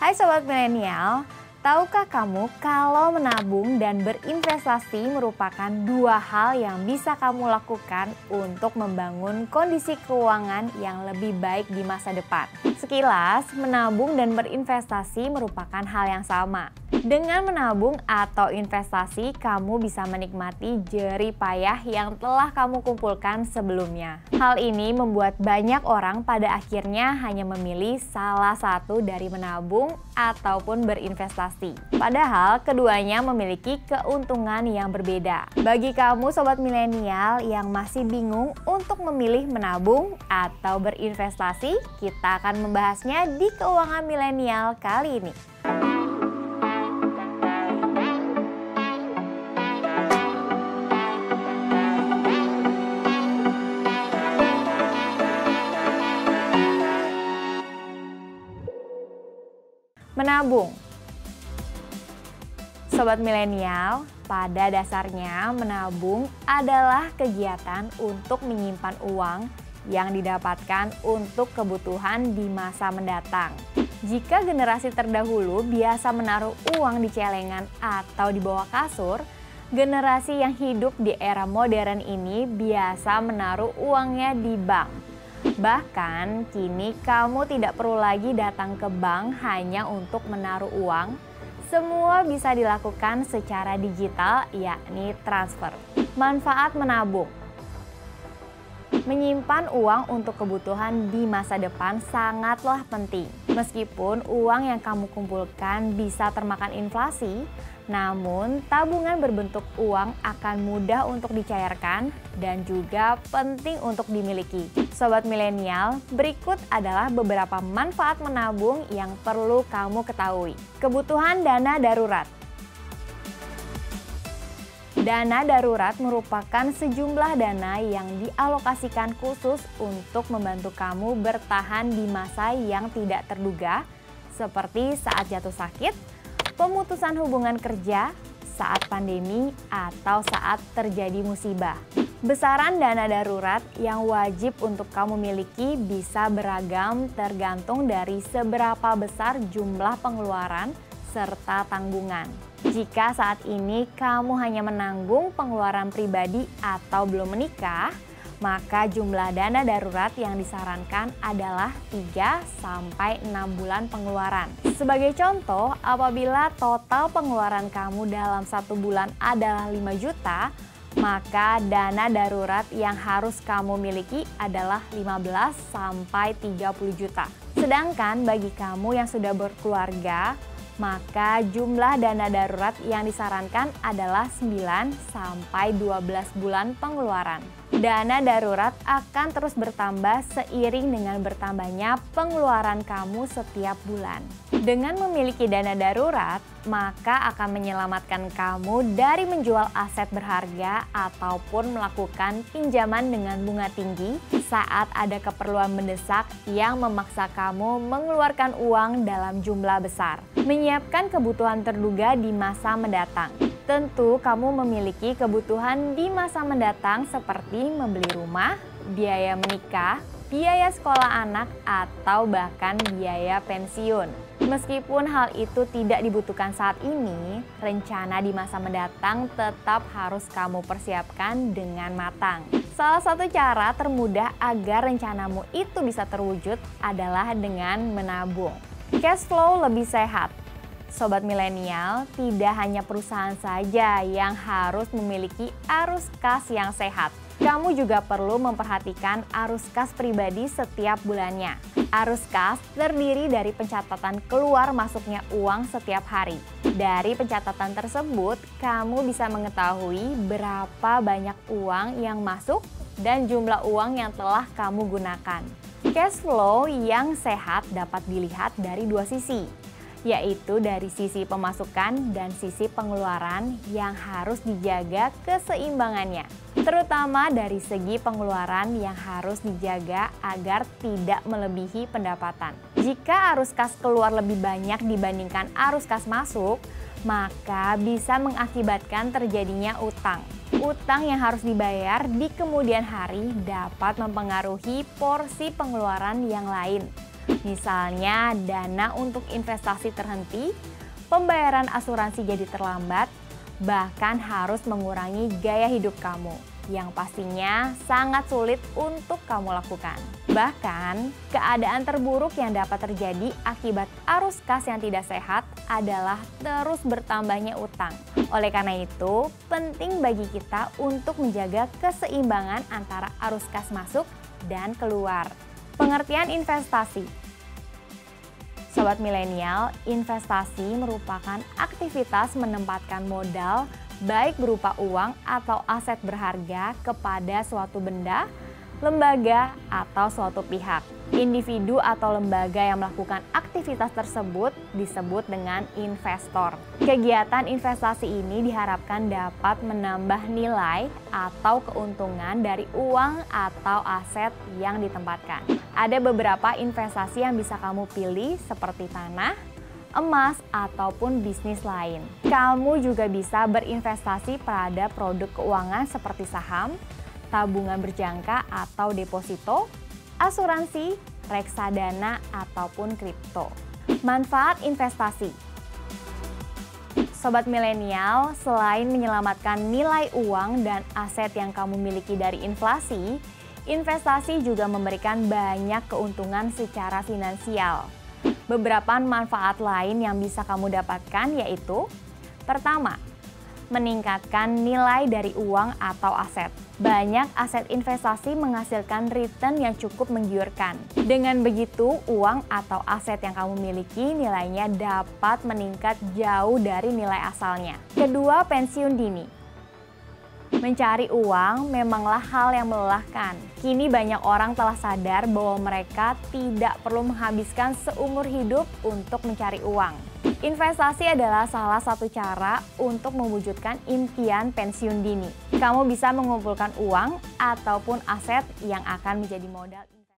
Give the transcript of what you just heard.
Hai Sobat Milenial, tahukah kamu kalau menabung dan berinvestasi merupakan dua hal yang bisa kamu lakukan untuk membangun kondisi keuangan yang lebih baik di masa depan? Sekilas, menabung dan berinvestasi merupakan hal yang sama. Dengan menabung atau investasi, kamu bisa menikmati jerih payah yang telah kamu kumpulkan sebelumnya. Hal ini membuat banyak orang pada akhirnya hanya memilih salah satu dari menabung ataupun berinvestasi. Padahal keduanya memiliki keuntungan yang berbeda. Bagi kamu Sobat Milenial yang masih bingung untuk memilih menabung atau berinvestasi, kita akan membahasnya di Keuangan Milenial kali ini. Menabung. Sobat Milenial, pada dasarnya menabung adalah kegiatan untuk menyimpan uang yang didapatkan untuk kebutuhan di masa mendatang. Jika generasi terdahulu biasa menaruh uang di celengan atau di bawah kasur, generasi yang hidup di era modern ini biasa menaruh uangnya di bank. Bahkan kini kamu tidak perlu lagi datang ke bank hanya untuk menaruh uang. Semua bisa dilakukan secara digital, yakni transfer. Manfaat menabung. Menyimpan uang untuk kebutuhan di masa depan sangatlah penting. Meskipun uang yang kamu kumpulkan bisa termakan inflasi, namun tabungan berbentuk uang akan mudah untuk dicairkan dan juga penting untuk dimiliki. Sobat Milenial, berikut adalah beberapa manfaat menabung yang perlu kamu ketahui. Kebutuhan dana darurat. Dana darurat merupakan sejumlah dana yang dialokasikan khusus untuk membantu kamu bertahan di masa yang tidak terduga, seperti saat jatuh sakit, pemutusan hubungan kerja, saat pandemi, atau saat terjadi musibah. Besaran dana darurat yang wajib untuk kamu miliki bisa beragam tergantung dari seberapa besar jumlah pengeluaran serta tanggungan. Jika saat ini kamu hanya menanggung pengeluaran pribadi atau belum menikah, maka jumlah dana darurat yang disarankan adalah 3-6 bulan pengeluaran. Sebagai contoh, apabila total pengeluaran kamu dalam 1 bulan adalah 5 juta, maka dana darurat yang harus kamu miliki adalah 15-30 juta. Sedangkan bagi kamu yang sudah berkeluarga, maka jumlah dana darurat yang disarankan adalah 9-12 bulan pengeluaran. Dana darurat akan terus bertambah seiring dengan bertambahnya pengeluaran kamu setiap bulan. Dengan memiliki dana darurat, maka akan menyelamatkan kamu dari menjual aset berharga ataupun melakukan pinjaman dengan bunga tinggi saat ada keperluan mendesak yang memaksa kamu mengeluarkan uang dalam jumlah besar. Menyiapkan kebutuhan terduga di masa mendatang. Tentu kamu memiliki kebutuhan di masa mendatang seperti membeli rumah, biaya menikah, biaya sekolah anak, atau bahkan biaya pensiun. Meskipun hal itu tidak dibutuhkan saat ini, rencana di masa mendatang tetap harus kamu persiapkan dengan matang. Salah satu cara termudah agar rencanamu itu bisa terwujud adalah dengan menabung. Cash flow lebih sehat. Sobat Milenial, tidak hanya perusahaan saja yang harus memiliki arus kas yang sehat. Kamu juga perlu memperhatikan arus kas pribadi setiap bulannya. Arus kas terdiri dari pencatatan keluar masuknya uang setiap hari. Dari pencatatan tersebut, kamu bisa mengetahui berapa banyak uang yang masuk dan jumlah uang yang telah kamu gunakan. Cash flow yang sehat dapat dilihat dari dua sisi, yaitu dari sisi pemasukan dan sisi pengeluaran yang harus dijaga keseimbangannya. Terutama dari segi pengeluaran yang harus dijaga agar tidak melebihi pendapatan. Jika arus kas keluar lebih banyak dibandingkan arus kas masuk, maka bisa mengakibatkan terjadinya utang. Utang yang harus dibayar di kemudian hari dapat mempengaruhi porsi pengeluaran yang lain. Misalnya dana untuk investasi terhenti, pembayaran asuransi jadi terlambat, bahkan harus mengurangi gaya hidup kamu yang pastinya sangat sulit untuk kamu lakukan. Bahkan, keadaan terburuk yang dapat terjadi akibat arus kas yang tidak sehat adalah terus bertambahnya utang. Oleh karena itu, penting bagi kita untuk menjaga keseimbangan antara arus kas masuk dan keluar. Pengertian investasi. Sobat milenial, investasi merupakan aktivitas menempatkan modal baik berupa uang atau aset berharga kepada suatu benda, lembaga, atau suatu pihak. Individu atau lembaga yang melakukan aktivitas tersebut disebut dengan investor. Kegiatan investasi ini diharapkan dapat menambah nilai atau keuntungan dari uang atau aset yang ditempatkan. Ada beberapa investasi yang bisa kamu pilih seperti tanah, emas, ataupun bisnis lain. Kamu juga bisa berinvestasi pada produk keuangan seperti saham, tabungan berjangka atau deposito, asuransi, reksadana, ataupun kripto. Manfaat investasi. Sobat milenial, selain menyelamatkan nilai uang dan aset yang kamu miliki dari inflasi, investasi juga memberikan banyak keuntungan secara finansial. Beberapa manfaat lain yang bisa kamu dapatkan yaitu: pertama, meningkatkan nilai dari uang atau aset. Banyak aset investasi menghasilkan return yang cukup menggiurkan. Dengan begitu, uang atau aset yang kamu miliki nilainya dapat meningkat jauh dari nilai asalnya. Kedua, pensiun dini. Mencari uang memanglah hal yang melelahkan. Kini banyak orang telah sadar bahwa mereka tidak perlu menghabiskan seumur hidup untuk mencari uang. Investasi adalah salah satu cara untuk mewujudkan impian pensiun dini. Kamu bisa mengumpulkan uang ataupun aset yang akan menjadi modal.